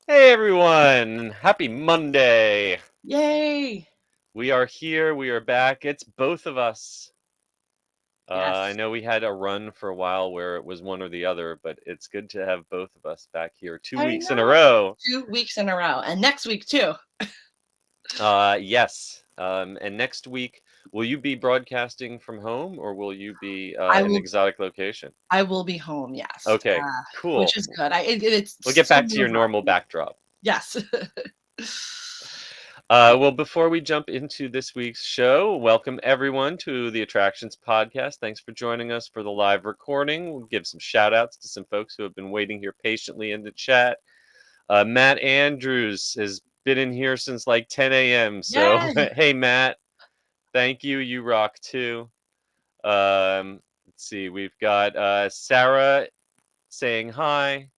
Hey everyone! Happy Monday! Yay! We are here, we are back. It's both of us. I Yes. know we had a run for a while where it was one or the other, but it's good to have both of us back here 2 I weeks in a know. row. 2 weeks in a row. And next week too. Yes. And next week, will you be broadcasting from home or will you be I in an will exotic location? I will be home, yes. Okay, Which cool. is good. It's We'll get so back to your nerve normal wracking. backdrop. Yes. Well, before we jump into this week's show, welcome everyone to the Attractions Podcast. Thanks for joining us for the live recording. We'll give some shout outs to some folks who have been waiting here patiently in the chat. Matt Andrews has been in here since like 10 a.m. So, Yay! hey, Matt, thank you. You rock too. Let's see, we've got Sarah saying hi.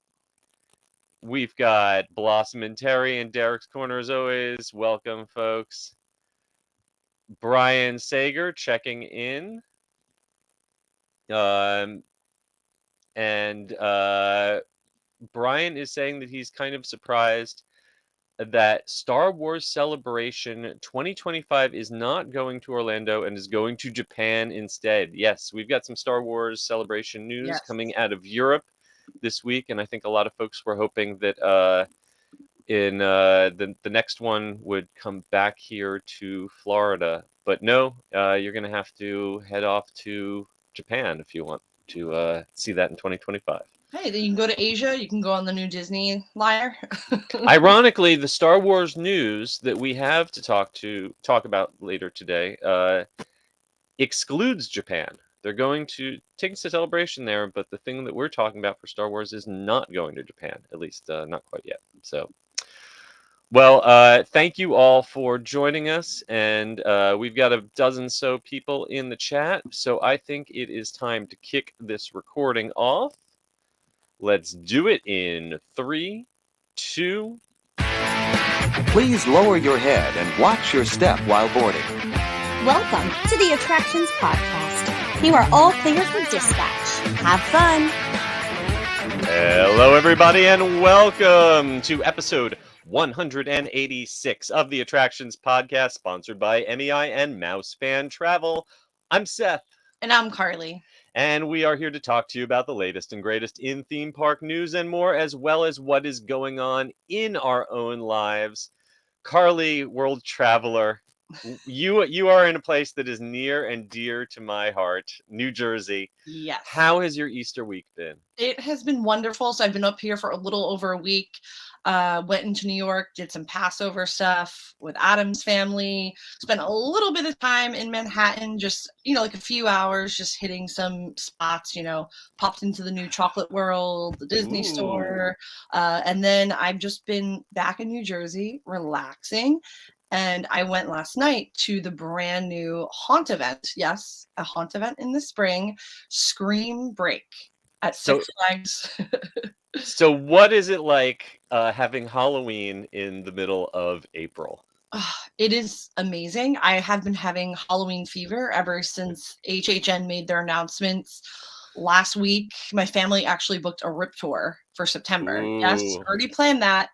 We've got Blossom and Terry in Derek's Corner as always. Welcome, folks. Brian Sager checking in. Um, and Brian is saying that he's kind of surprised that Star Wars Celebration 2025 is not going to Orlando and is going to Japan instead. Yes, we've got some Star Wars Celebration news Yes. coming out of Europe this week, and I think a lot of folks were hoping that in the next one would come back here to Florida. But no, you're going to have to head off to Japan if you want to see that in 2025. Hey, then you can go to Asia, you can go on the new Disney liner. Ironically, the Star Wars news that we have to talk about later today excludes Japan. They're going to tickets to Celebration there, but the thing that we're talking about for Star Wars is not going to Japan, at least not quite yet. So well, thank you all for joining us, and we've got a dozen so people in the chat, so I think it is time to kick this recording off. Let's do it in 3, 2. Please lower your head and watch your step while boarding. Welcome to the Attractions Podcast. You are all clear for dispatch. Have fun. Hello, everybody, and welcome to episode 186 of the Attractions Podcast, sponsored by MEI and MEI-Travel. I'm Seth. And I'm Carly. And we are here to talk to you about the latest and greatest in theme park news and more, as well as what is going on in our own lives. Carly, world traveler, you are in a place that is near and dear to my heart, New Jersey. Yes. How has your Easter week been? It has been wonderful. So I've been up here for a little over a week. Went into New York, did some Passover stuff with Adam's family, spent a little bit of time in Manhattan, just, like a few hours, just hitting some spots, popped into the new Chocolate World, the Disney store. And then I've just been back in New Jersey, relaxing. And I went last night to the brand new haunt event. Yes, a haunt event in the spring, Scream Break at Six Flags. So what is it like having Halloween in the middle of April? It is amazing. I have been having Halloween fever ever since HHN made their announcements last week. My family actually booked a RIP tour for September. Ooh. Yes, already planned that.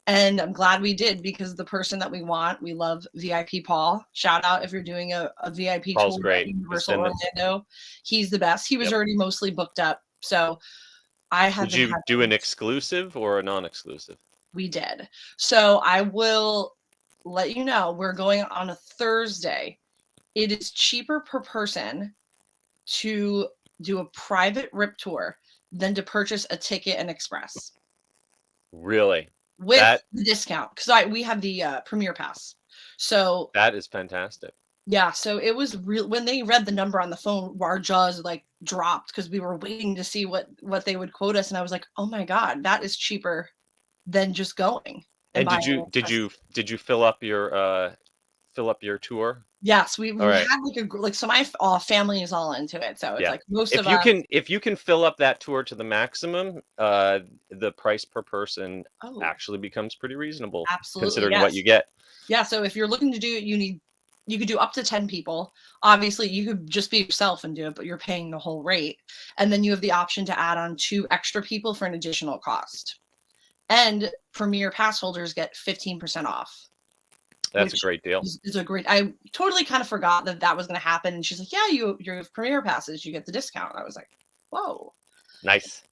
And I'm glad we did, because the person that we love VIP Paul. Shout out if you're doing a VIP Paul's tour great. at Universal Orlando. He's the best. He was already mostly booked up. So I have Did you do an exclusive or a non-exclusive? We did. So I will let you know, we're going on a Thursday. It is cheaper per person to do a private RIP tour than to purchase a ticket and express. Really? With the discount, because we have the Premier Pass. So that is fantastic. Yeah, so it was real. When they read the number on the phone, our jaws dropped, because we were waiting to see what they would quote us, and I was like, "Oh my god, that is cheaper than just going." And did you fill up your tour? Yes, we had so my family is all into it, so it's most of us. If you can fill up that tour to the maximum, the price per person actually becomes pretty reasonable. Absolutely, considering what you get. Yeah, so if you're looking to do it, you could do up to 10 people. Obviously, you could just be yourself and do it, but you're paying the whole rate. And then you have the option to add on 2 extra people for an additional cost. and premier pass holders get 15% off. That's a Which great deal. is a great. I totally kind of forgot that was going to happen, and she's like, "Yeah, your premier passes, you get the discount." I was like, "Whoa, Nice."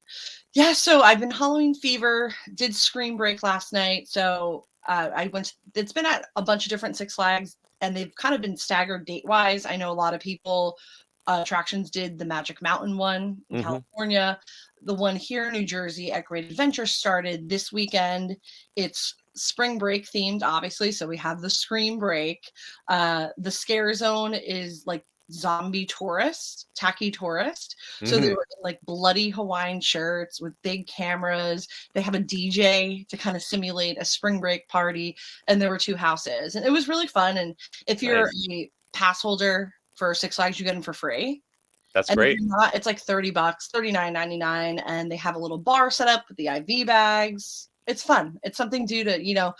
yeah." So I've been Halloween fever. Did Scream Break last night, so I went. It's been at a bunch of different Six Flags, and they've kind of been staggered date wise. I know a lot of people. Attractions did the Magic Mountain one in California. The one here in New Jersey at Great Adventure started this weekend. It's spring break themed, obviously. So we have the Scream Break. The Scare Zone is like zombie tourist, tacky tourist. So they were in like bloody Hawaiian shirts with big cameras. They have a DJ to kind of simulate a spring break party. And there were 2 houses. And it was really fun. And if you're a pass holder for Six Flags, you get them for free. That's and great. If you're not, it's like $30, $39.99, and they have a little bar set up with the IV bags. It's fun. It's something to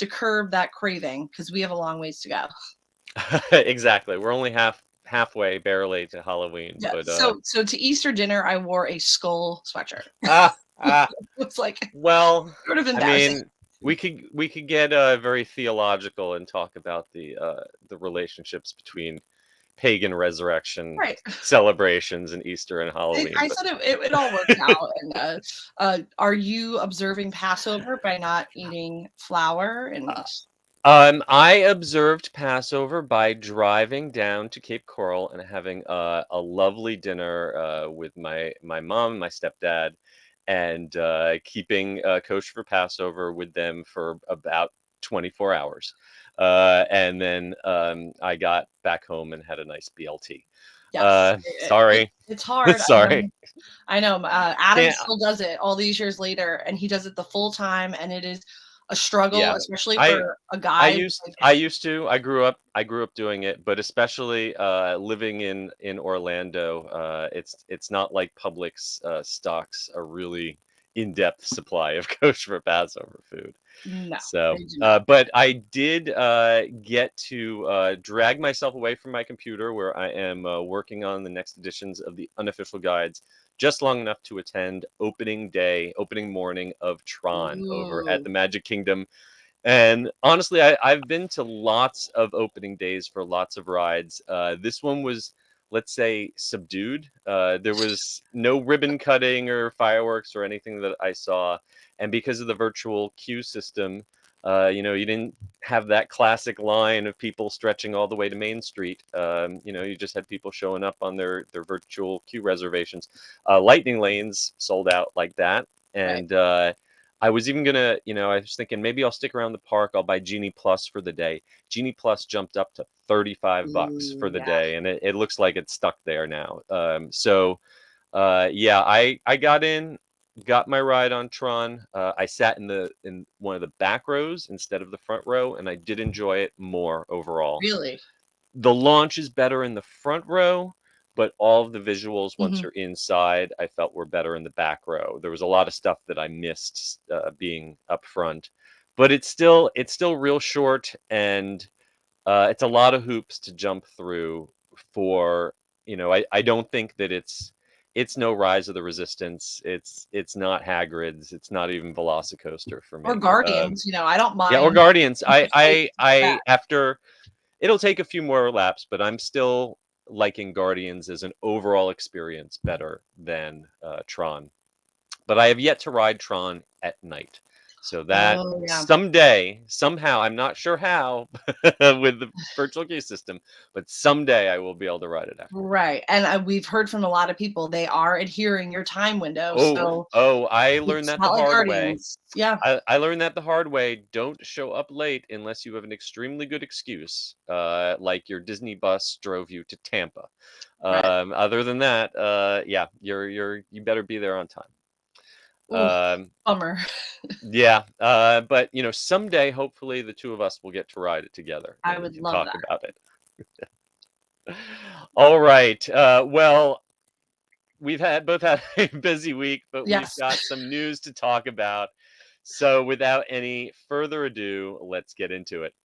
curb that craving, because we have a long ways to go. Exactly. We're only halfway, barely, to Halloween. Yeah. But so to Easter dinner, I wore a skull sweatshirt. It's like, well, sort of I embarrassing. mean, we could get very theological and talk about the relationships between pagan resurrection celebrations and Easter and Halloween. I said it all worked out. And are you observing Passover by not eating flour? And I observed Passover by driving down to Cape Coral and having a lovely dinner with my mom and my stepdad, and keeping kosher for Passover with them for about 24 hours. And then I got back home and had a nice BLT. Yes, sorry. it's hard. Sorry. I know. Adam still does it all these years later, and he does it the full time, and it is a struggle, especially for a guy. I grew up doing it, but especially living in Orlando, it's not like Publix stocks a really in-depth supply of kosher Passover food. No. So, but I did get to drag myself away from my computer, where I am working on the next editions of the unofficial guides, just long enough to attend opening morning of Tron over at the Magic Kingdom. And honestly, I've been to lots of opening days for lots of rides. This one was, let's say, subdued. There was no ribbon cutting or fireworks or anything that I saw. And because of the virtual queue system, you didn't have that classic line of people stretching all the way to Main Street. You just had people showing up on their virtual queue reservations. Lightning lanes sold out like that. And I was even gonna, I was thinking maybe I'll stick around the park. I'll buy Genie Plus for the day. Genie Plus jumped up to $35 for the day, and it looks like it's stuck there now. I got in, got my ride on Tron. I sat in one of the back rows instead of the front row, and I did enjoy it more overall. Really? The launch is better in the front row, but all of the visuals, once you're inside, I felt were better in the back row. There was a lot of stuff that I missed being up front, but it's still real short, and it's a lot of hoops to jump through for, I don't think that it's no Rise of the Resistance. It's not Hagrid's. It's not even Velocicoaster for me. Or Guardians, I don't mind. Yeah, or Guardians. I after, it'll take a few more laps, but I'm still liking Guardians as an overall experience better than Tron. But I have yet to ride Tron at night. So that someday, somehow, I'm not sure how with the virtual queue system, but someday I will be able to ride it after. Right. And we've heard from a lot of people, they are adhering your time window. I learned that the hard way. Yeah. I learned that the hard way. Don't show up late unless you have an extremely good excuse, like your Disney bus drove you to Tampa. Other than that, you better be there on time. Bummer. But someday, hopefully, the two of us will get to ride it together. I would love talk about it. All right. Well, we've both had a busy week, but we've got some news to talk about. So, without any further ado, let's get into it.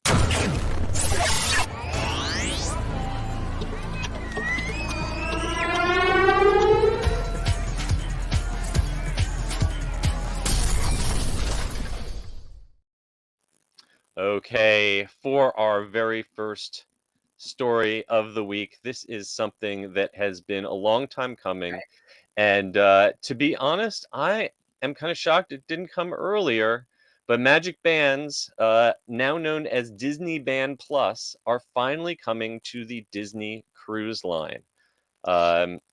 Okay, for our very first story of the week, this is something that has been a long time coming. Right. And to be honest, I am kind of shocked it didn't come earlier. But Magic Bands, now known as Disney Band Plus, are finally coming to the Disney Cruise Line.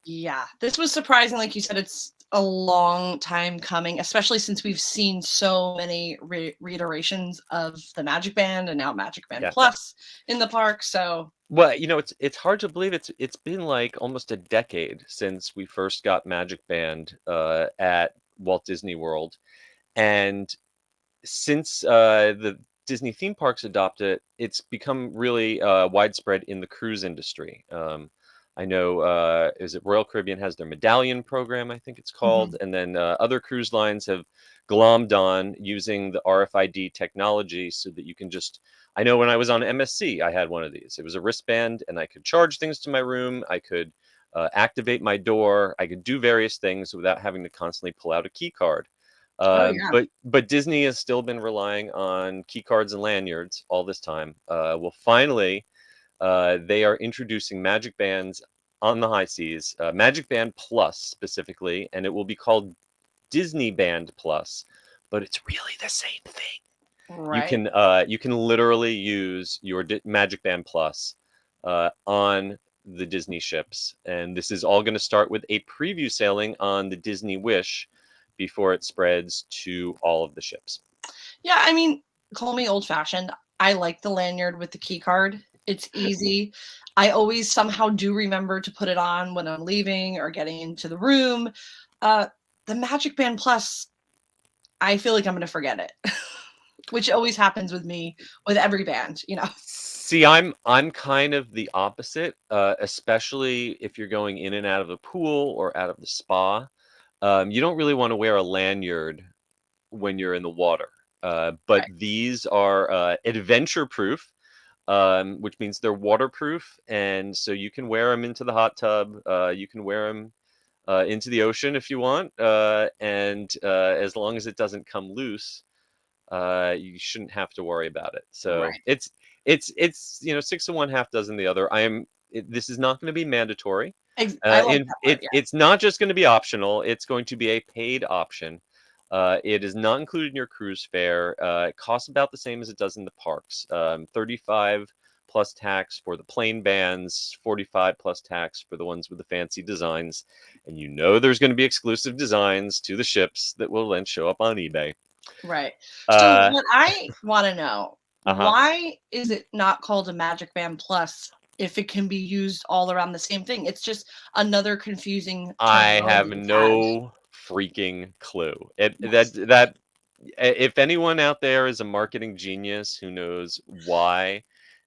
Yeah, this was surprising. Like you said, it's a long time coming, especially since we've seen so many reiterations of the Magic Band and now Magic Band Yeah. Plus in the park. So Well, it's hard to believe it's been like almost a decade since we first got Magic Band at Walt Disney World, and since the Disney theme parks adopt it, it's become really widespread in the cruise industry. I know, is it Royal Caribbean has their medallion program, I think it's called, and then other cruise lines have glommed on using the RFID technology so that you can just. I know when I was on MSC, I had one of these. It was a wristband, and I could charge things to my room. I could activate my door. I could do various things without having to constantly pull out a key card. oh yeah, But Disney has still been relying on key cards and lanyards all this time. Well, finally, they are introducing Magic Bands on the high seas, Magic Band Plus specifically, and it will be called Disney Band Plus. But it's really the same thing. right. You can literally use your Magic Band Plus on the Disney ships, and this is all going to start with a preview sailing on the Disney Wish before it spreads to all of the ships. Yeah, I mean, call me old fashioned. I like the lanyard with the key card. It's easy. I always somehow do remember to put it on when I'm leaving or getting into the room. The Magic Band Plus, I feel like I'm going to forget it, which always happens with me with every band, you know. See, I'm kind of the opposite, especially if you're going in and out of the pool or out of the spa. You don't really want to wear a lanyard when you're in the water. But Right. these are adventure proof, which means they're waterproof, and so you can wear them into the hot tub. You can wear them into the ocean if you want, and as long as it doesn't come loose, you shouldn't have to worry about it. So Right. it's 6 of one, half dozen the other. This is not going to be mandatory. I like that part. Yeah. It's not just going to be optional. It's going to be a paid option. It is not included in your cruise fare. It costs about the same as it does in the parks. 35 plus tax for the plain bands, 45 plus tax for the ones with the fancy designs. And there's going to be exclusive designs to the ships that will then show up on eBay. Right. So Uh, what I want to know, uh-huh. why is it not called a Magic Band Plus if it can be used all around the same thing? It's just another confusing I have terminology to add. no freaking clue. Yes. If anyone out there is a marketing genius who knows why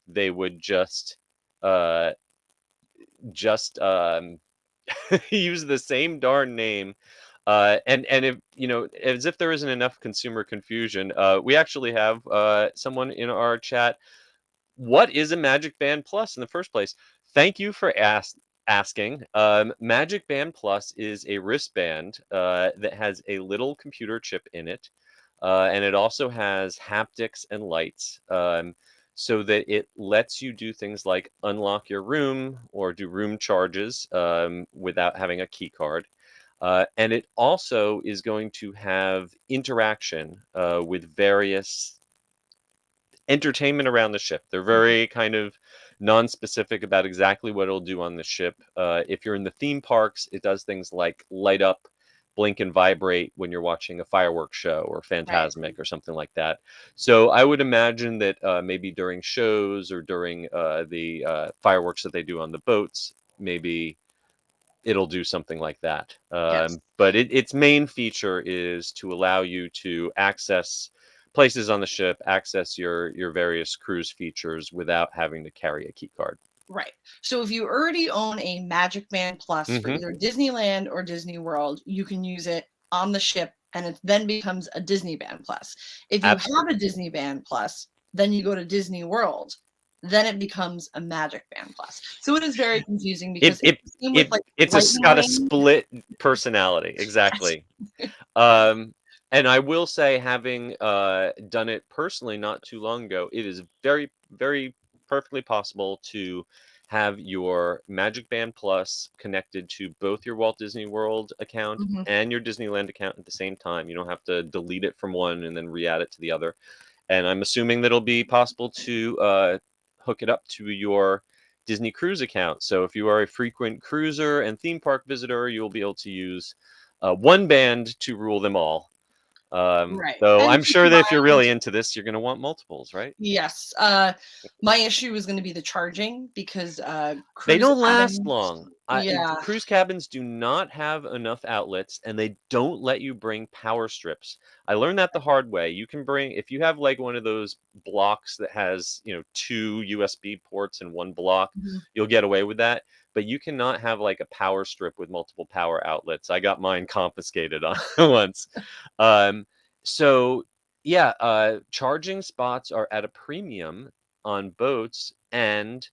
they would just uh use the same darn name, and if as if there isn't enough consumer confusion, we actually have someone in our chat. What is a Magic Band Plus in the first place? Thank you for asking. Magic Band Plus is a wristband that has a little computer chip in it, and it also has haptics and lights, so that it lets you do things like unlock your room or do room charges without having a key card. And it also is going to have interaction with various entertainment around the ship. They're very kind of non-specific about exactly what it'll do on the ship. If you're in the theme parks, it does things like light up, blink, and vibrate when you're watching a fireworks show or Right. Phantasmic or something like that. So I would imagine that maybe during shows or during the fireworks that they do on the boats, maybe it'll do something like that. Yes. But its main feature is to allow you to access places on the ship, access your various cruise features without having to carry a key card. Right. So if you already own a Magic Band Plus for either Disneyland or Disney World, you can use it on the ship and it then becomes a Disney Band Plus. If you Absolutely. have a Disney Band Plus, then you go to Disney World, then it becomes a Magic Band Plus. So it is very confusing because It it's the same with like it's lightning got a lane. split personality, exactly. Um, And I will say, having done it personally not too long ago, it is very, very perfectly possible to have your Magic Band Plus connected to both your Walt Disney World account Mhm. and your Disneyland account at the same time. You don't have to delete it from one and then re-add it to the other. And I'm assuming that it'll be possible to hook it up to your Disney Cruise account. So if you are a frequent cruiser and theme park visitor, you'll be able to use one band to rule them all. Right. So And I'm keep sure in that if you're mind, really into this, you're going to want multiples, right? yes, my issue is going to be the charging because They cruise don't last cabins. long. Yeah. Cruise cabins do not have enough outlets, and they don't let you bring power strips. I learned that the hard way. You can bring, if you have like one of those blocks that has, two USB ports in one block, Mhm. you'll get away with that. But you cannot have like a power strip with multiple power outlets. I got mine confiscated on once. Um, so yeah, charging spots are at a premium on boats, and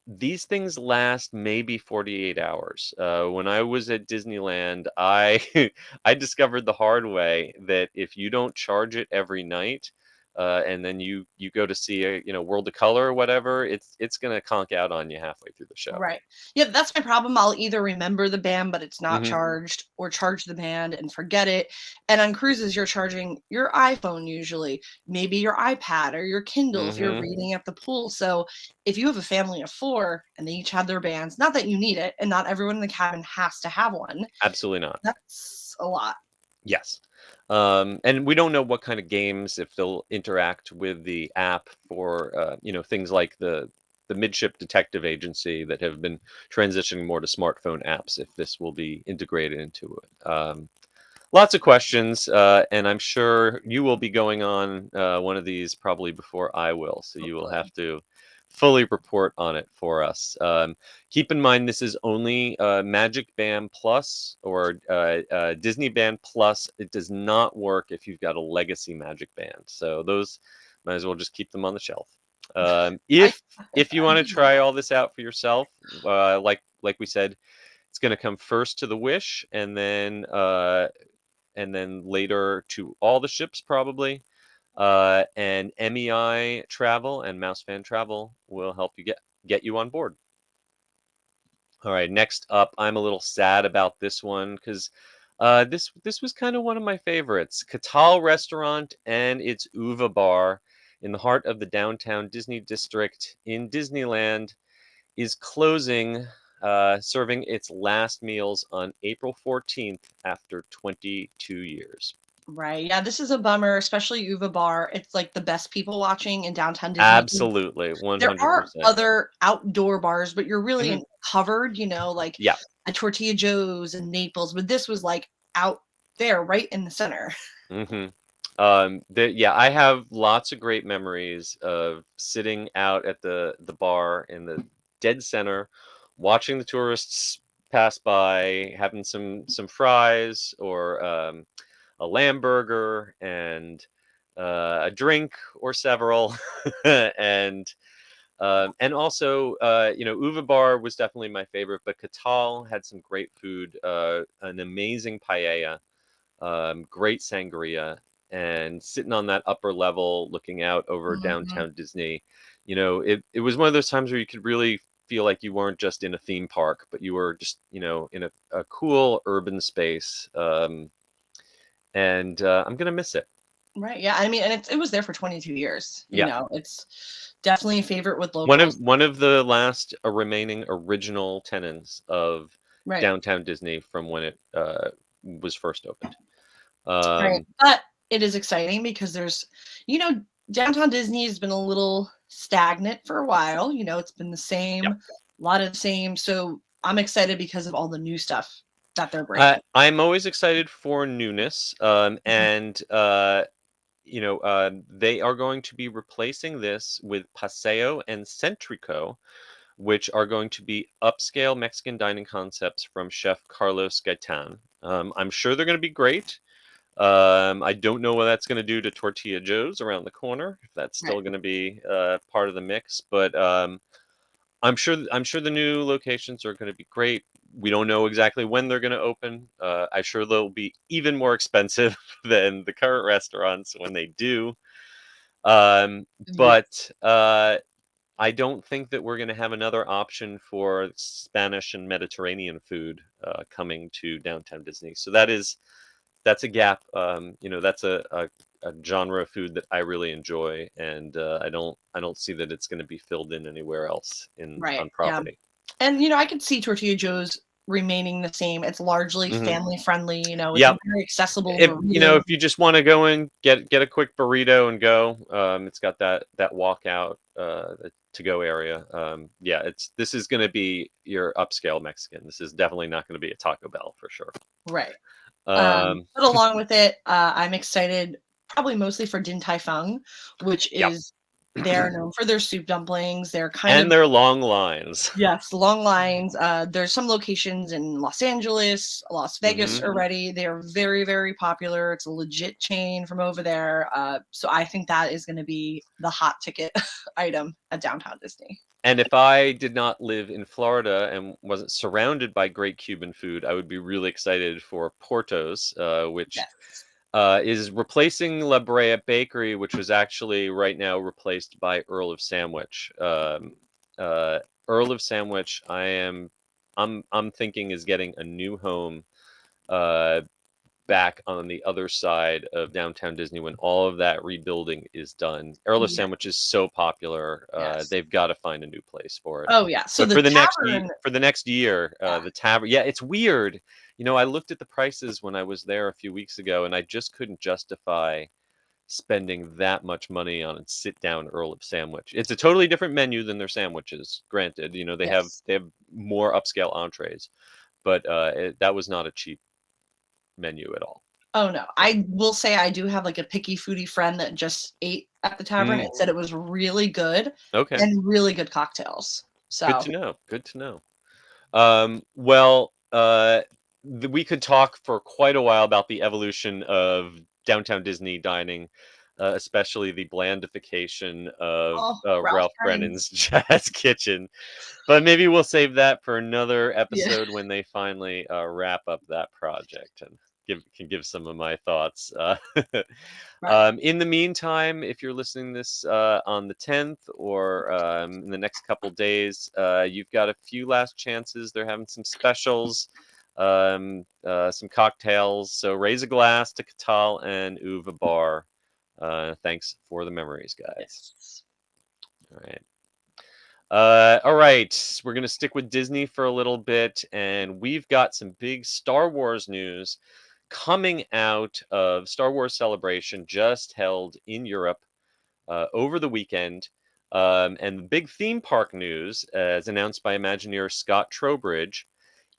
these things last maybe 48 hours. When I was at Disneyland, I I discovered the hard way that if you don't charge it every night, and then you go to see a World of Color or whatever, it's gonna conk out on you halfway through the show. Right. Yeah, that's my problem. I'll either remember the band, but it's not Hmm. charged, or charge the band and forget it. And on cruises, you're charging your iPhone usually, maybe your iPad or your Kindle if you're Hmm. reading at the pool. So if you have a family of four and they each have their bands, not that you need it, and not everyone in the cabin has to have one, Absolutely not. that's a lot. Yes. And we don't know what kind of games, if they'll interact with the app for, things like the Midship Detective Agency that have been transitioning more to smartphone apps, if this will be integrated into it. Lots of questions, and I'm sure you will be going on one of these probably before I will, so you will Hopefully. have to fully report on it for us. Keep in mind, this is only Magic Band Plus or Disney Band Plus. It does not work if you've got a legacy Magic Band, so those might as well just keep them on the shelf. I, If you I want to did know try that. all this out for yourself, like we said, it's going to come first to the Wish, and then later to all the ships probably. And MEI-Travel and Mousefan Travel will help you get you on board. All right, next up, I'm a little sad about this one because this was kind of one of my favorites. Catal Restaurant and its Uva Bar in the heart of the downtown Disney district in Disneyland is closing, serving its last meals on April 14th after 22 years. Right. Yeah, this is a bummer, especially Uva Bar. It's like the best people watching in downtown Disney. Absolutely, There are 100%. other outdoor bars, but you're really Mhm. covered, like Yeah. a Tortilla Joe's in Naples, but this was like out there right in the center. Hmm. Yeah, I have lots of great memories of sitting out at the bar in the dead center, watching the tourists pass by, having some fries or a lamb burger and a drink or several, and also, Uva Bar was definitely my favorite, but Catal had some great food, an amazing paella, great sangria, and sitting on that upper level looking out over Mhm. downtown Disney. It was one of those times where you could really feel like you weren't just in a theme park, but you were just, in a cool urban space. And I'm going to miss it. Right. Yeah. I mean, and it was there for 22 years. Yeah. It's definitely a favorite with One of locals. one of the last remaining original tenants of Right. downtown Disney from when it was first opened. Right. Um, But it is exciting because you know, downtown Disney has been a little stagnant for a while. It's been the same, yeah. a lot of the same. So I'm excited because of all the new stuff that they're I bringing. I'm always excited for newness, Mhm. and they are going to be replacing this with Paseo and Centrico, which are going to be upscale Mexican dining concepts from Chef Carlos Gaitan. I'm sure they're going to be great. I don't know what that's going to do to Tortilla Joe's around the corner, if that's Right. still going to be part of the mix. But I'm sure the new locations are going to be great. We don't know exactly when they're going to open. I'm sure they'll be even more expensive than the current restaurants when they do. Yeah. But I don't think that we're going to have another option for Spanish and Mediterranean food coming to Downtown Disney. So that's a gap. That's a genre of food that I really enjoy, and I don't see that it's going to be filled in anywhere else Right. on Yeah. property. And I could see Tortilla Joe's remaining the same. It's largely family friendly. It's Yep. very accessible. If you just want to go and get a quick burrito and go, it's got that walkout to go area. This is going to be your upscale Mexican. This is definitely not going to be a Taco Bell for sure. Right. But along with it, I'm excited probably mostly for Din Tai Fung, which is they're known for their soup dumplings. They're and their long lines. Yes, long lines. There's some locations in Los Angeles, Las Vegas already. They're very, very popular. It's a legit chain from over there. So I think that is going to be the hot ticket item at Downtown Disney. And if I did not live in Florida and wasn't surrounded by great Cuban food, I would be really excited for Porto's, which is replacing La Brea Bakery, which was actually right now replaced by Earl of Sandwich. Earl of Sandwich, I'm thinking is getting a new home back on the other side of Downtown Disney when all of that rebuilding is done. Earl of Sandwich is so popular, they've got to find a new place for it. Oh yeah, so but for the next year, the tavern. Yeah, it's weird. I looked at the prices when I was there a few weeks ago, and I just couldn't justify spending that much money on a sit-down Earl of Sandwich. It's a totally different menu than their sandwiches. Granted, they have more upscale entrees, but that was not a cheap menu at all. Oh no, I will say I do have like a picky foodie friend that just ate at the tavern and said it was really good. Okay. And really good cocktails. So Good to know. We could talk for quite a while about the evolution of Downtown Disney dining, especially the blandification of Ralph Brennan's Jazz Kitchen. But maybe we'll save that for another episode when they finally wrap up that project and can give some of my thoughts. In the meantime, if you're listening this on the 10th or in the next couple days, you've got a few last chances. They're having some specials, some cocktails. So raise a glass to Catal and Uva Bar. Thanks for the memories, guys. Yes. All right. All right, we're going to stick with Disney for a little bit, and we've got some big Star Wars news coming out of Star Wars Celebration just held in Europe over the weekend. And the big theme park news, as announced by Imagineer Scott Trowbridge,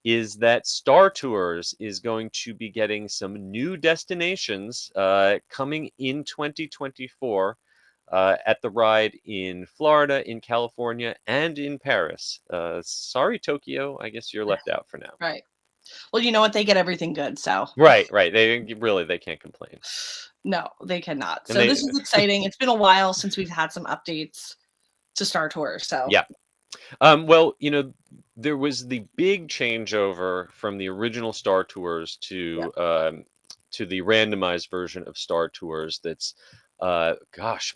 is that Star Tours is going to be getting some new destinations coming in 2024. At the ride in Florida, in California, and in Paris. Sorry, Tokyo. I guess you're left out for now. Right. Well, you know what? They get everything good, so. Right. They can't complain. No, they cannot. So this is exciting. It's been a while since we've had some updates to Star Tours. So yeah. There was the big changeover from the original Star Tours to the randomized version of Star Tours. That's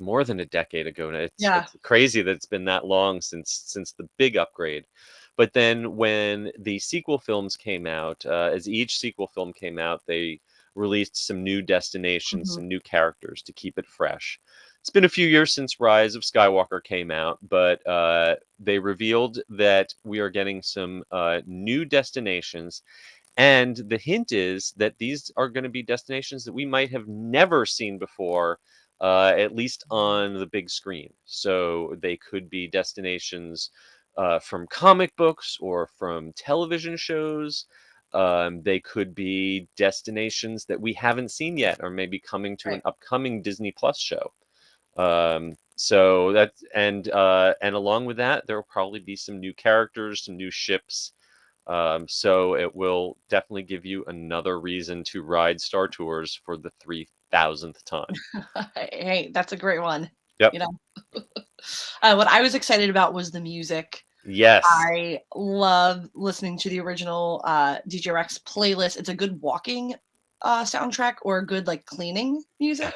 more than a decade ago now. It's crazy that it's been that long since the big upgrade. But then when the sequel films came out, as each sequel film came out, they released some new destinations, some new characters to keep it fresh. It's been a few years since Rise of Skywalker came out, but they revealed that we are getting some new destinations. And the hint is that these are going to be destinations that we might have never seen before, at least on the big screen. So they could be destinations from comic books or from television shows. They could be destinations that we haven't seen yet, or maybe coming to an upcoming Disney Plus show. So that's and along with that, there will probably be some new characters, some new ships. So it will definitely give you another reason to ride Star Tours for the 3,000th time. Hey, that's a great one. Yep. What I was excited about was the music. Yes. I love listening to the original DJ Rex playlist. It's a good walking soundtrack or a good like cleaning music.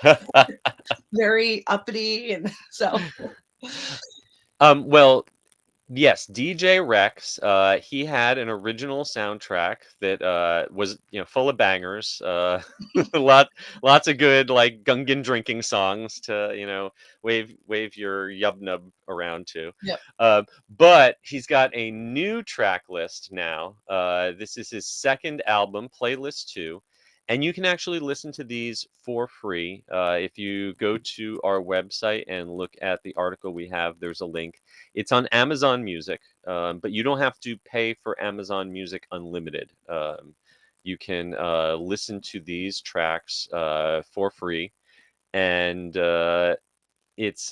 Very uppity, and so Well, yes, DJ Rex, he had an original soundtrack that was, full of bangers. Lots of good like Gungan drinking songs to, wave your yub nub around to. yep. But he's got a new track list now. This is his second album, Playlist 2. And you can actually listen to these for free. If you go to our website and look at the article we have, there's a link. It's on Amazon Music, but you don't have to pay for Amazon Music Unlimited. You can listen to these tracks for free, and it's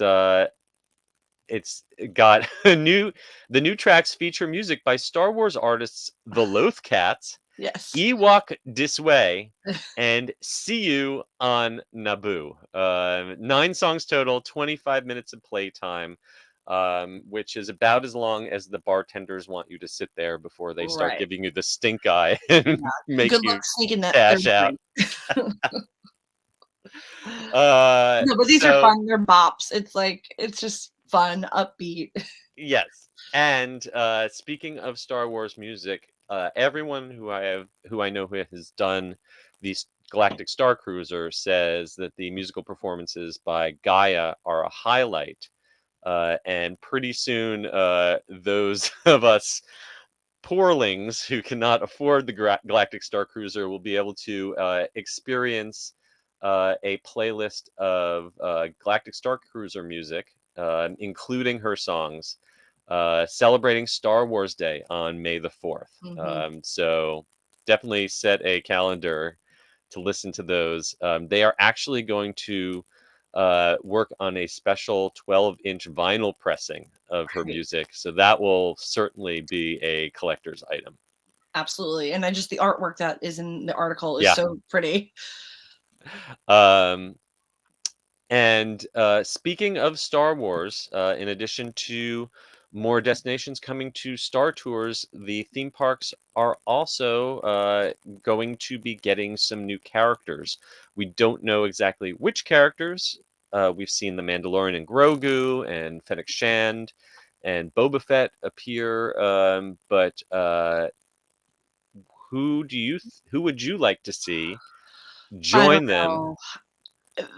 got the new tracks feature music by Star Wars artists The Loth Cats, Yes. Ewok Disway, and See You on Naboo. 9 songs total, 25 minutes of playtime, which is about as long as the bartenders want you to sit there before they start Right. giving you the stink eye and make Good you luck sneaking that cash third out. drink. No, but these are So fun. They're bops. It's just fun, upbeat. yes, and speaking of Star Wars music, everyone who I know who has done these Galactic Star Cruiser says that the musical performances by Gaia are a highlight. And pretty soon, those of us poorlings who cannot afford the Galactic Star Cruiser will be able to experience a playlist of Galactic Star Cruiser music, including her songs, celebrating Star Wars Day on May the 4th. Mhm. So definitely set a calendar to listen to those. They are actually going to work on a special 12-inch vinyl pressing of her Right. music. So that will certainly be a collector's item. Absolutely. And the artwork that is in the article is Yeah. so pretty. And speaking of Star Wars, in addition to more destinations coming to Star Tours, the theme parks are also going to be getting some new characters. We don't know exactly which characters. We've seen the Mandalorian and Grogu and Fennec Shand and Boba Fett appear, but who would you like to see I join don't them? know.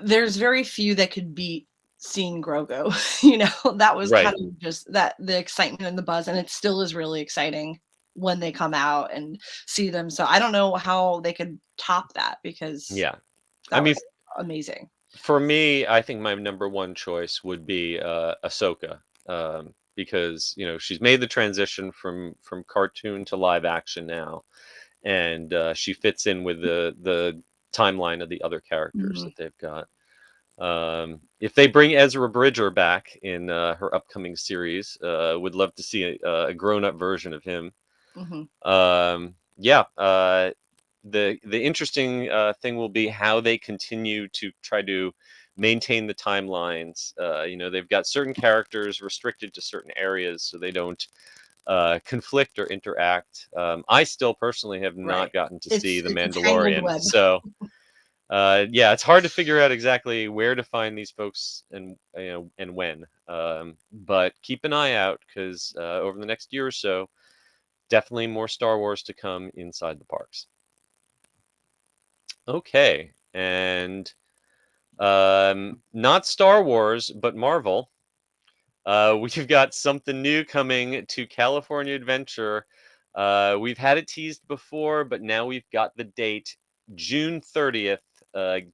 There's very few that could beat seeing Grogu. You know, that was Right. kind of just that the excitement and the buzz, and it still is really exciting when they come out and see them. So I don't know how they could top that because Yeah. I that mean, was amazing. for me, I think my number one choice would be Ahsoka, because she's made the transition from cartoon to live action now, and she fits in with the timeline of the other characters Mhm. that they've got. If they bring Ezra Bridger back in her upcoming series, would love to see a grown-up version of him. Mhm. Yeah. The interesting thing will be how they continue to try to maintain the timelines. They've got certain characters restricted to certain areas so they don't conflict or interact. I still personally have Right. not gotten to see the It's a tangled Mandalorian, web. so yeah, it's hard to figure out exactly where to find these folks and and when. But keep an eye out because over the next year or so, definitely more Star Wars to come inside the parks. Okay, and not Star Wars, but Marvel. We've got something new coming to California Adventure. We've had it teased before, but now we've got the date, June 30th.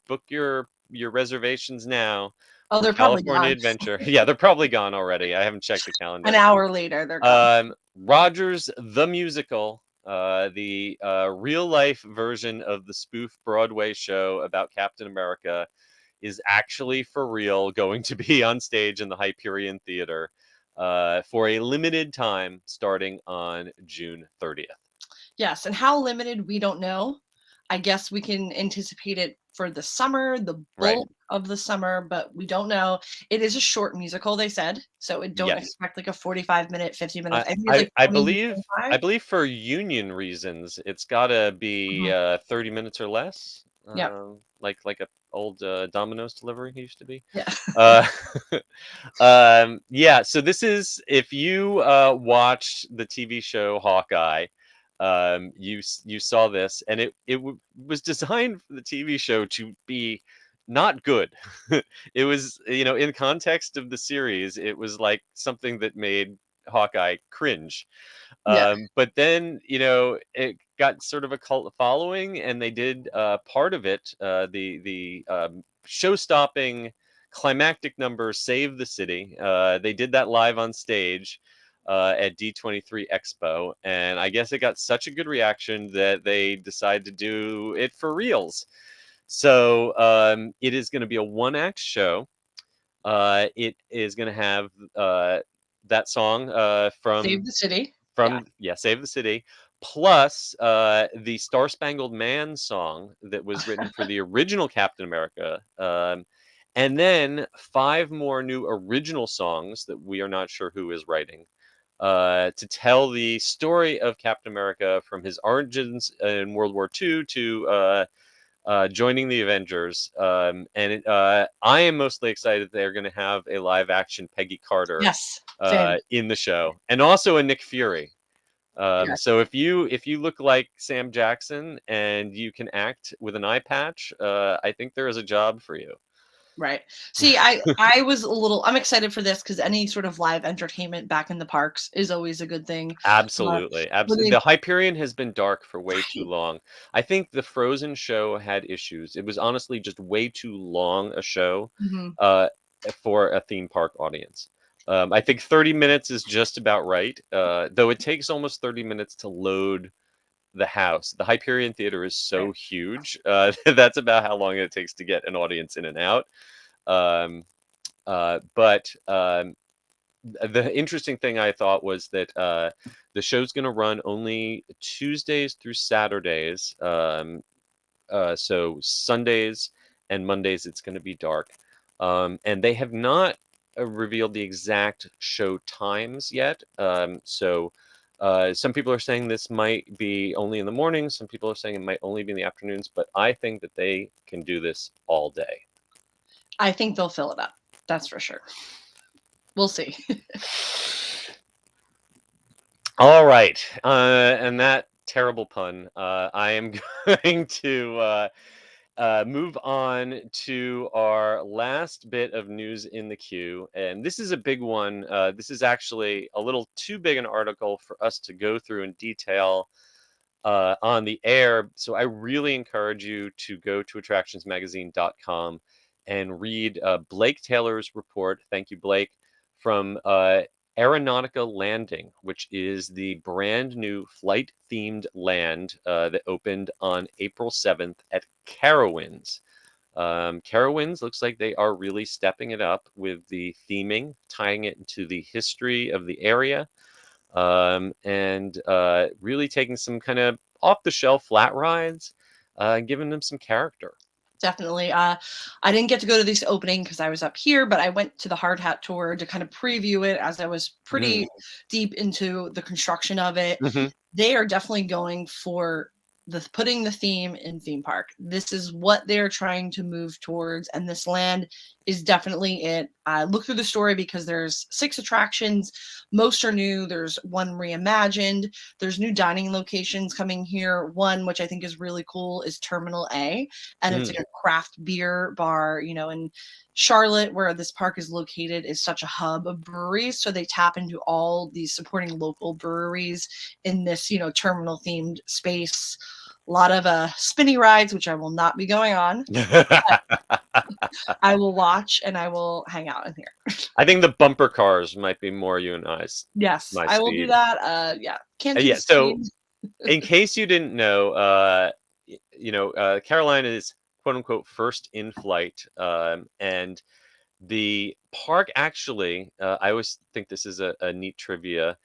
Book your reservations now Oh, for they're probably California gone. Adventure. Yeah, they're probably gone already. I haven't checked the calendar. An hour later, they're gone. Rogers the Musical, the real life version of the spoof Broadway show about Captain America, is actually for real going to be on stage in the Hyperion Theater for a limited time starting on June 30th. Yes, and how limited we don't know. I guess we can anticipate it for the summer, the Right. bulk of the summer, but we don't know. It is a short musical, they said, so don't Yes. expect like a 45-minute, 50 minutes. I I think it's I like I 20 to believe 25. for union reasons, it's gotta be Mhm. 30 minutes or less. Yep. Like a old Domino's delivery used to be. Yeah. Uh, yeah. So this is if you watched the TV show Hawkeye, you saw this, and it was designed for the TV show to be not good. It was, in context of the series, it was like something that made Hawkeye cringe. Yeah. But then, it got sort of a cult following, and they did part of it, the show-stopping climactic number "Save the City." They did that live on stage at D23 Expo, and I guess it got such a good reaction that they decided to do it for reals. So it is going to be a one-act show. It is going to have that song Save the City. Yeah. Save the City, plus the Star Spangled Man song that was written for the original Captain America, and then 5 more new original songs that we are not sure who is writing, to tell the story of Captain America from his origins in World War II to joining the Avengers. I am mostly excited that they're going to have a live action Peggy Carter Yes. Same. in the show, and also a Nick Fury. Yes. So if you look like Sam Jackson and you can act with an eye patch, I think there is a job for you. Right. See, I'm excited for this because any sort of live entertainment back in the parks is always a good thing. Absolutely, When absolutely. they The Hyperion has been dark for way too Right. long. I think the Frozen show had issues. It was honestly just way too long a show Mhm. uh, for a theme park audience. I think 30 minutes is just about right, though it takes almost 30 minutes to load the house. The Hyperion Theater is Right. so huge. That's about how long it takes to get an audience in and out. Um, but the interesting thing I thought was that the show's going to run only Tuesdays through Saturdays. So Sundays and Mondays, it's going to be dark. And they have not revealed the exact show times yet. So some people are saying this might be only in the mornings. Some people are saying it might only be in the afternoons. But I think that they can do this all day. I think they'll fill it up. That's for sure. We'll see. All right. And that terrible pun, I am going to move on to our last bit of news in the queue. And this is a big one. This is actually a little too big an article for us to go through in detail on the air. So I really encourage you to go to attractionsmagazine.com and read Blake Taylor's report. Thank you, Blake, from Aeronautica Landing, which is the brand new flight themed land that opened on April 7th at Carowinds. Carowinds looks like they are really stepping it up with the theming, tying it into the history of the area, and really taking some kind of off the shelf flat rides, and giving them some character. Definitely. I didn't get to go to this opening because I was up here, but I went to the hard hat tour to kind of preview it as I was pretty deep into the construction of it. Mhm. They are definitely going for putting the theme in theme park. This is what they're trying to move towards, and this land is definitely it. I looked through the story because there's 6 attractions. Most are new. There's one reimagined. There's new dining locations coming here. One, which I think is really cool, is Terminal A, and it's like a craft beer bar. In Charlotte, where this park is located, is such a hub of breweries. So they tap into all these supporting local breweries in this, terminal themed space. A lot of spinny rides, which I will not be going on. I will watch and I will hang out in here. I think the bumper cars might be more you and I's. Yes, My I will do speed. that. Yeah, can't do Yeah. the So, speed. in case you didn't know, Carolina is quote unquote first in flight, and the park actually, I always think this is a neat trivia.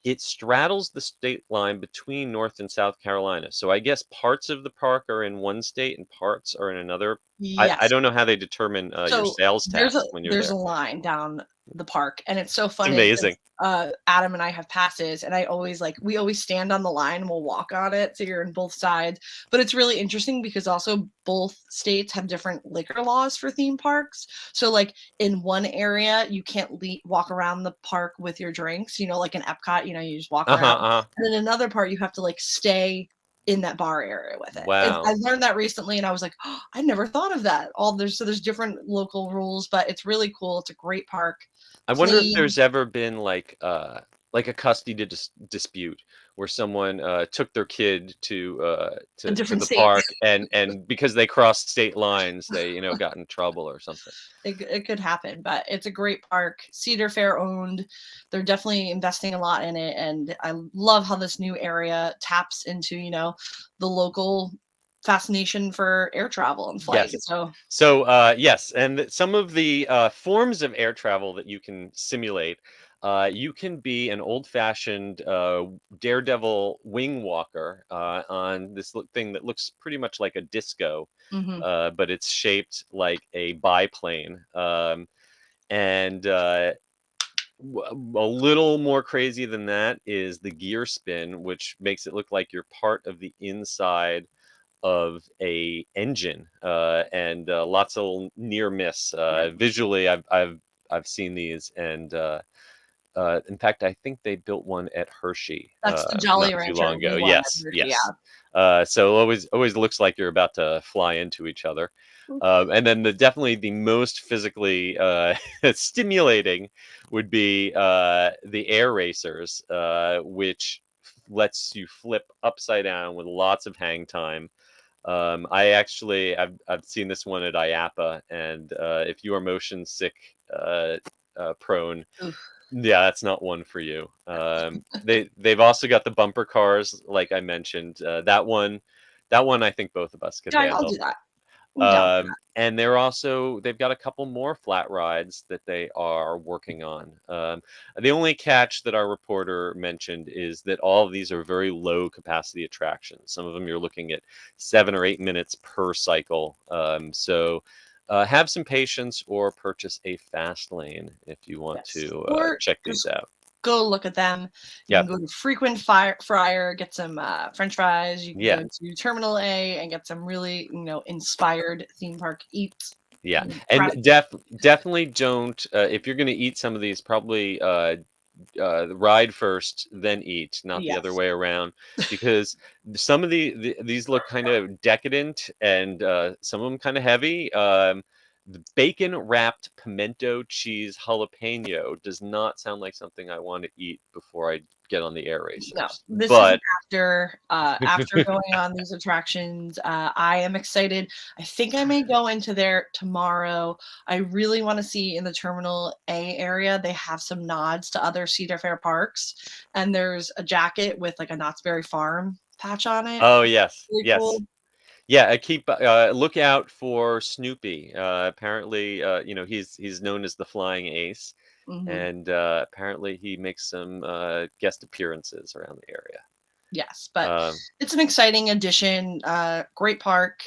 it straddles the state line between North and South Carolina. So I guess parts of the park are in one state and parts are in another. I Yes. don't know how they determine your So sales tax when you're there's a there. line down the park, and it's so It's funny amazing. because Adam and I have passes, and we always stand on the line and we'll walk on it, so you're in both sides. But it's really interesting because also both states have different liquor laws for theme parks. So like in one area, you can't walk around the park with your drinks. Like in Epcot, you just walk Uh-huh, around, uh-huh. and in another part, you have to like stay in that bar area with it. I Wow. learned that recently, and I was like, oh, I never thought of that. There's different local rules, but it's really cool. It's a great park, I wonder if clean, there's ever been like a custody dispute where someone took their kid a to different the state. park and because they crossed state lines they got in trouble or something. It could happen, but it's a great park. Cedar Fair owned. They're definitely investing a lot in it, and I love how this new area taps into the local fascination for air travel and flight. Yes. So So, yes, and some of the forms of air travel that you can simulate, you can be an old-fashioned daredevil wing walker on this thing that looks pretty much like a disco, mhm. but it's shaped like a biplane. And a little more crazy than that is the gear spin, which makes it look like you're part of the inside of a engine and lots of near miss visually. I've seen these and in fact I think they built one at Hershey That's the not Jolly too Rancher long ago. new one at Yes, Hershey, yes. yeah. So always looks like you're about to fly into each other. And then definitely the most physically stimulating would be the air racers, which lets you flip upside down with lots of hang time. I've seen this one at IAPA, and if you are motion sick prone, Oof. yeah, that's not one for you. They've also got the bumper cars, like I mentioned. That one I think both of us could Yeah, I'll handle. do that. I'm down for And they've got a couple more flat rides that they are working on. The only catch that our reporter mentioned is that all of these are very low capacity attractions. Some of them you're looking at 7 or 8 minutes per cycle. So have some patience or purchase a fast lane if you want yes. to Or check these just out. go look at them. You Yeah, can go to Frequent Fryer, get some French fries. You can yeah. go to Terminal A and get some really, inspired theme park eats. Yeah, Try. and definitely don't if you're going to eat some of these, probably ride first, then eat, not the other Yes. way around, because some of these look kind of decadent and some of them kind of heavy. The bacon wrapped pimento cheese jalapeno does not sound like something I want to eat before I get on the air No, racers, this is but after going on these attractions. I am excited. I think I may go into there tomorrow. I really want to see in the Terminal A area. They have some nods to other Cedar Fair parks, and there's a jacket with like a Knott's Berry Farm patch on it. oh yes, Really yes. cool. Yeah, I keep look out for Snoopy. Apparently, he's known as the Flying Ace, Hmm. and apparently he makes some guest appearances around the area. Yes, but Um, it's an exciting addition. Great park,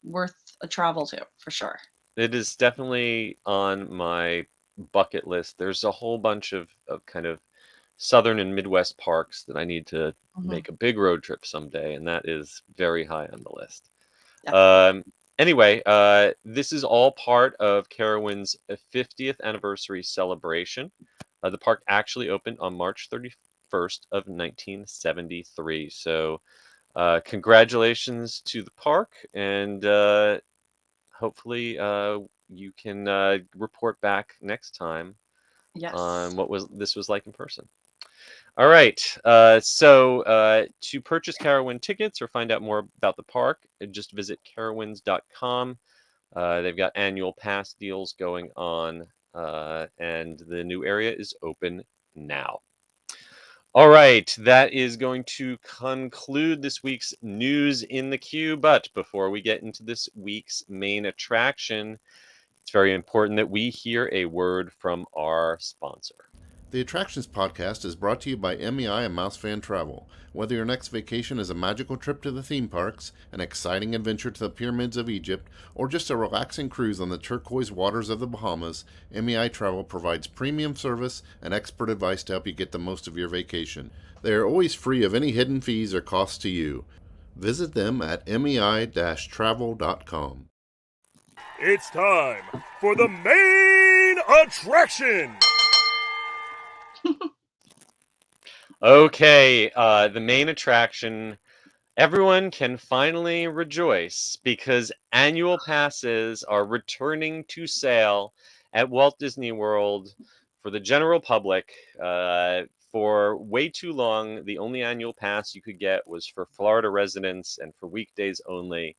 worth a travel to for sure. it is definitely on my bucket list. There's a whole bunch of kind of southern and Midwest parks that I need to Hmm. make a big road trip someday, and that is very high on the list. Definitely. Anyway, this is all part of Carowind's 50th anniversary celebration. The park actually opened on March 31st of 1973. So, congratulations to the park, and hopefully you can report back next time on Yes. what this was like in person. All right. To purchase Carowin tickets or find out more about the park, just visit carowinds.com. They've got annual pass deals going on, and the new area is open now. All right, that is going to conclude this week's news in the queue. But before we get into this week's main attraction, it's very important that we hear a word from our sponsor. The Attractions Podcast is brought to you by MEI and MEI-Travel. Whether your next vacation is a magical trip to the theme parks, an exciting adventure to the pyramids of Egypt, or just a relaxing cruise on the turquoise waters of the Bahamas, MEI-Travel provides premium service and expert advice to help you get the most of your vacation. They are always free of any hidden fees or costs to you. Visit them at mei-travel.com. It's time for the main attraction. Okay, the main attraction. Everyone can finally rejoice because annual passes are returning to sale at Walt Disney World for the general public. For way too long, the only annual pass you could get was for Florida residents and for weekdays only.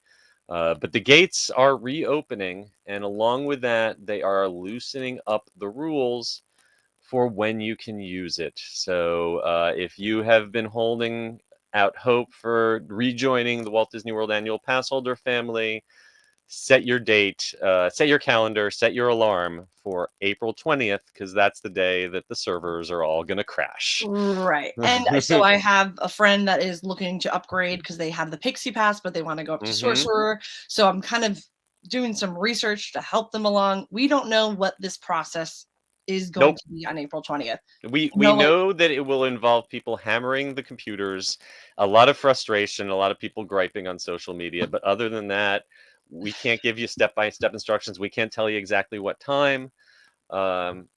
But the gates are reopening, and along with that, they are loosening up the rules for when you can use it. So if you have been holding out hope for rejoining the Walt Disney World annual pass holder family, set your date, set your calendar, set your alarm for April 20th, because that's the day that the servers are all going to crash. Right. And so I have a friend that is looking to upgrade because they have the Pixie Pass, but they want to go up to Sorcerer. So I'm kind of doing some research to help them along. We don't know what this process is going to be on April 20th. We know that it will involve people hammering the computers, a lot of frustration, a lot of people griping on social media. But other than that, we can't give you step-by-step instructions. We can't tell you exactly what time.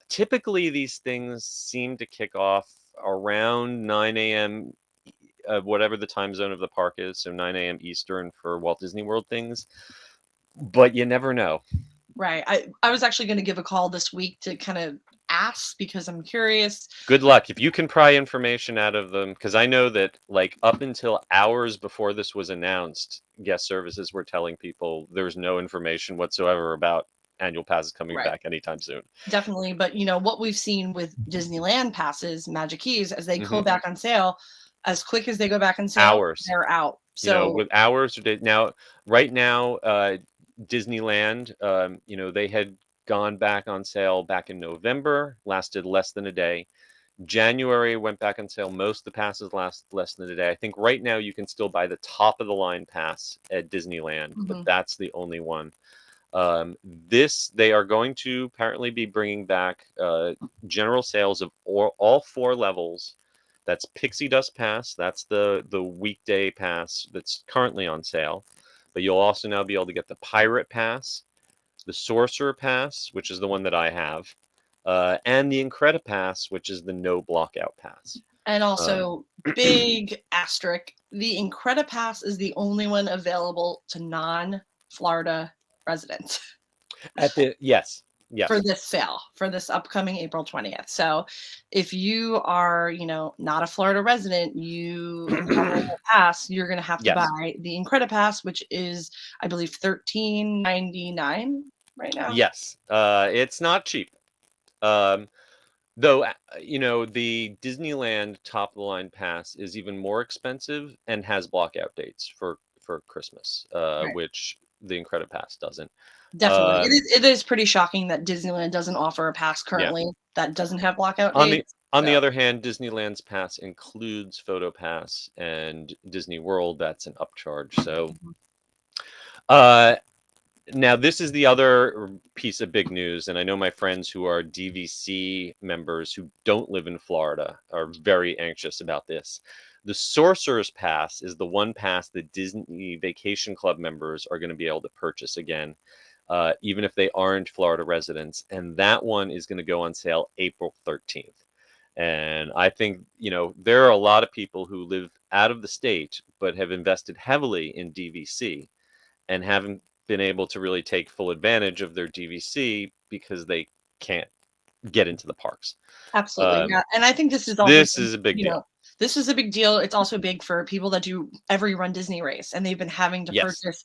Typically, these things seem to kick off around 9 a.m., whatever the time zone of the park is. So 9 a.m. Eastern for Walt Disney World things. But you never know. Right. I was actually going to give a call this week to kind of ask because I'm curious. Good luck. If you can pry information out of them, because I know that like up until hours before this was announced, guest services were telling people there's no information whatsoever about annual passes coming back anytime soon. Definitely. But you know, what we've seen with Disneyland passes, Magic Keys, as they go back on sale, as quick as they go back on sale, they're out. So with hours now, right now, Disneyland, they had gone back on sale back in November, lasted less than a day. January went back on sale. Most of the passes last less than a day. I think right now you can still buy the top of the line pass at Disneyland, but that's the only one. They are going to apparently be bringing back general sales of all four levels. That's Pixie Dust Pass. That's the weekday pass that's currently on sale. But you'll also now be able to get the Pirate Pass, the Sorcerer Pass, which is the one that I have, and the Incredipass, which is the no blockout pass. And also, big asterisk, the Incredipass is the only one available to non-Florida residents. Yes. For this sale, for this upcoming April 20th. So if you are, not a Florida resident, you have a pass, you're going to have to buy the Incredipass, which is, I believe, $13.99 right now. Yes. It's not cheap. Though, the Disneyland top of the line pass is even more expensive and has blockout dates for Christmas, which the Incredipass doesn't. Definitely. It is pretty shocking that Disneyland doesn't offer a pass currently that doesn't have blockout dates. On the other hand, Disneyland's pass includes Photo Pass, and Disney World, that's an upcharge. So now this is the other piece of big news, and I know my friends who are DVC members who don't live in Florida are very anxious about this. The Sorcerer's Pass is the one pass that Disney Vacation Club members are going to be able to purchase again, even if they aren't Florida residents. And that one is going to go on sale April 13th. And I think, there are a lot of people who live out of the state, but have invested heavily in DVC and haven't been able to really take full advantage of their DVC because they can't get into the parks. Absolutely. Yeah. And I think this is a big deal. This is a big deal. It's also big for people that do every Run Disney race, and they've been having to purchase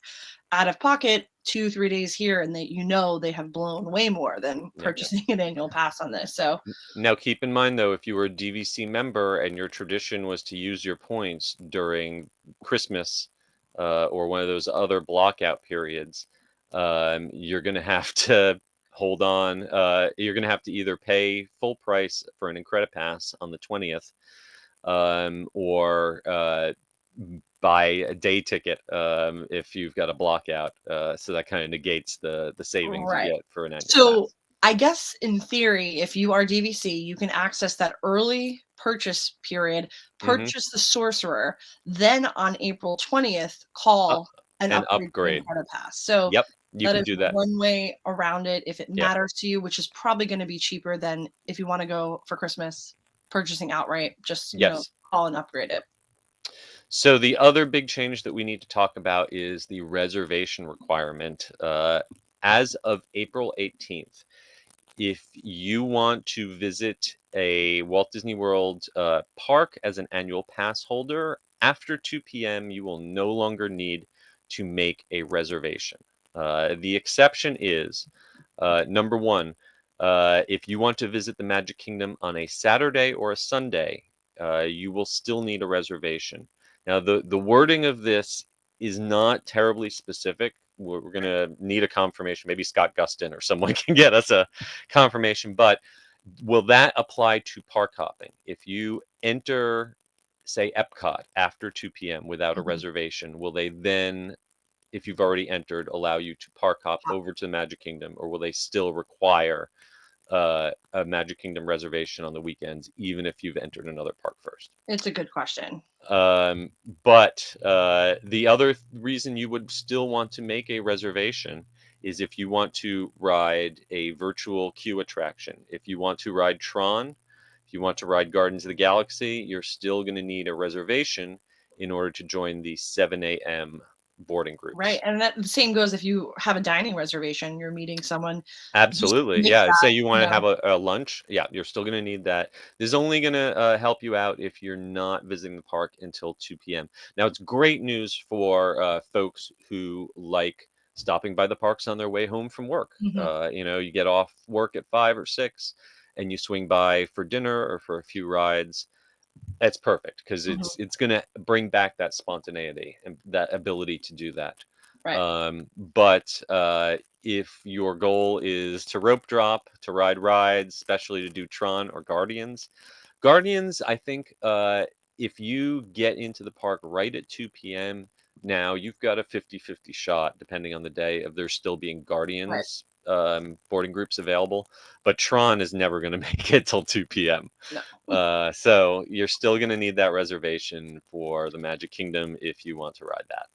out of pocket 2-3 days here, and they have blown way more than purchasing an annual pass on this. So now keep in mind though, if you were a DVC member and your tradition was to use your points during Christmas or one of those other blockout periods, you're going to have to hold on. You're going to have to either pay full price for an Incredipass on the 20th, or buy a day ticket if you've got a block out. So that kind of negates the savings you Right. get for an annual So pass. I guess in theory, if you are DVC, you can access that early purchase period, purchase the Sorcerer, then on April 20th, call and and upgrade to upgrade. Incredipass. So Yep, you that can is do that. one way around it if it Yep. matters to you, which is probably going to be cheaper than if you want to go for Christmas purchasing outright. Just Yes. call and upgrade it. So the other big change that we need to talk about is the reservation requirement. As of April 18th, if you want to visit a Walt Disney World park as an annual pass holder, after 2 p.m., you will no longer need to make a reservation. The exception is, number one, if you want to visit the Magic Kingdom on a Saturday or a Sunday, you will still need a reservation. Now, the wording of this is not terribly specific. We're going to need a confirmation. Maybe Scott Gustin or someone can get us a confirmation. But will that apply to park hopping? If you enter, say, Epcot after 2 p.m. without a reservation, will they then, if you've already entered, allow you to park hop over to the Magic Kingdom, or will they still require a Magic Kingdom reservation on the weekends, even if you've entered another park first? It's a good question. But the other reason you would still want to make a reservation is if you want to ride a virtual queue attraction. If you want to ride Tron, if you want to ride Guardians of the Galaxy, you're still going to need a reservation in order to join the 7 a.m. boarding groups. Right. And that the same goes if you have a dining reservation, you're meeting someone. Absolutely. make Yeah. that, Say you want to you have a lunch. Yeah, you're still going to need that. This is only going to help you out if you're not visiting the park until 2 p.m. Now, it's great news for folks who like stopping by the parks on their way home from work. You get off work at 5 or 6 and you swing by for dinner or for a few rides. That's perfect because it's going to bring back that spontaneity and that ability to do that. Right. But if your goal is to rope drop, to ride rides, especially to do Tron or Guardians, I think if you get into the park right at 2 p.m., now you've got a 50-50 shot, depending on the day, of there still being Guardians boarding groups available. But Tron is never going to make it till 2 p.m. No. So you're still going to need that reservation for the Magic Kingdom if you want to ride that.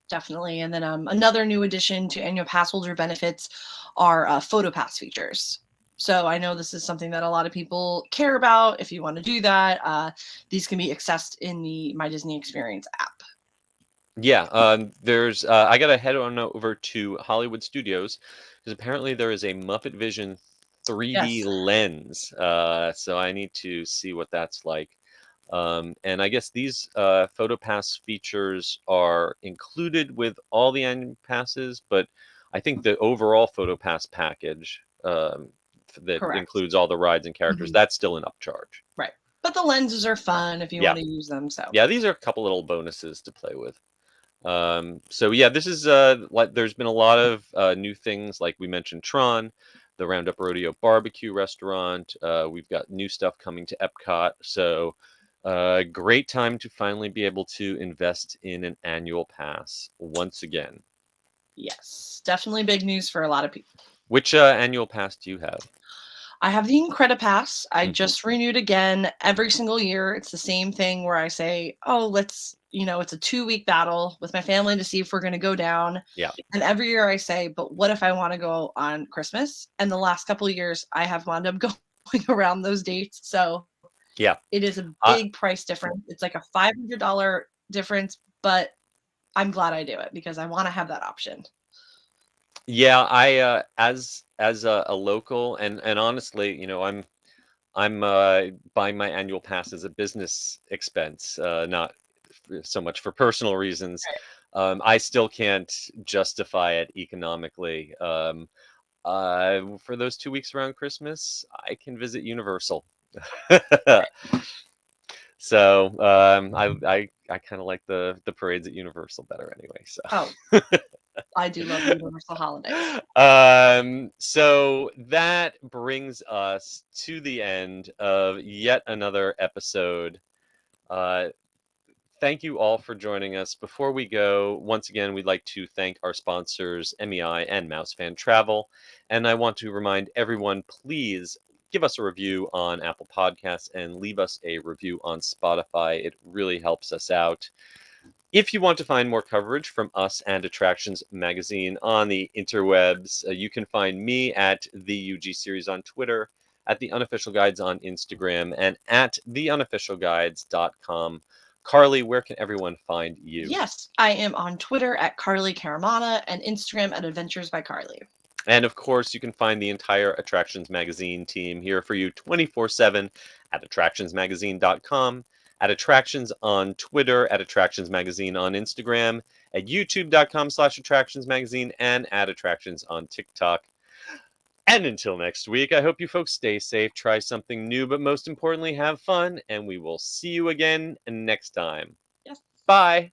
Definitely. And then another new addition to annual pass holder benefits are photo pass features. So I know this is something that a lot of people care about. If you want to do that, these can be accessed in the My Disney Experience app. Yeah, there's. I gotta head on over to Hollywood Studios because apparently there is a Muppet Vision 3D Yes. lens. So I need to see what that's like. And I guess these PhotoPass features are included with all the annual passes, but I think the overall PhotoPass package that Correct. includes all the rides and characters, that's still an upcharge. Right. But the lenses are fun if you want to use them. So yeah, these are a couple little bonuses to play with. So yeah, this is like there's been a lot of new things, like we mentioned Tron, the Roundup Rodeo barbecue restaurant. We've got new stuff coming to Epcot. So great time to finally be able to invest in an annual pass once again. Yes, definitely big news for a lot of people. Which annual pass do you have? I have the Incredipass. I just renewed again every single year. It's the same thing where I say, oh, let's, it's a 2-week battle with my family to see if we're going to go down. Yeah. And every year I say, but what if I want to go on Christmas? And the last couple of years I have wound up going around those dates. So yeah, it is a big price difference. It's like a $500 difference, but I'm glad I do it because I want to have that option. Yeah, I as a local and honestly, I'm buying my annual pass as a business expense, not so much for personal reasons. I still can't justify it economically. For those 2 weeks around Christmas, I can visit Universal. So I kind of like the parades at Universal better anyway. So. Oh, I do love universal holidays. So that brings us to the end of yet another episode. Thank you all for joining us. Before we go, once again, we'd like to thank our sponsors, MEI and MEI-Travel. And I want to remind everyone, please give us a review on Apple Podcasts and leave us a review on Spotify. It really helps us out. If you want to find more coverage from us and Attractions Magazine on the interwebs, you can find me at the UG Series on Twitter, at the Unofficial Guides on Instagram, and at theunofficialguides.com. Carly, where can everyone find you? Yes, I am on Twitter at Carly Caramana and Instagram at Adventures by Carly. And of course, you can find the entire Attractions Magazine team here for you 24/7 at attractionsmagazine.com, at Attractions on Twitter, at Attractions Magazine on Instagram, at youtube.com/attractionsmagazine, and at Attractions on TikTok. And until next week, I hope you folks stay safe, try something new, but most importantly, have fun, and we will see you again next time. Yes. Bye.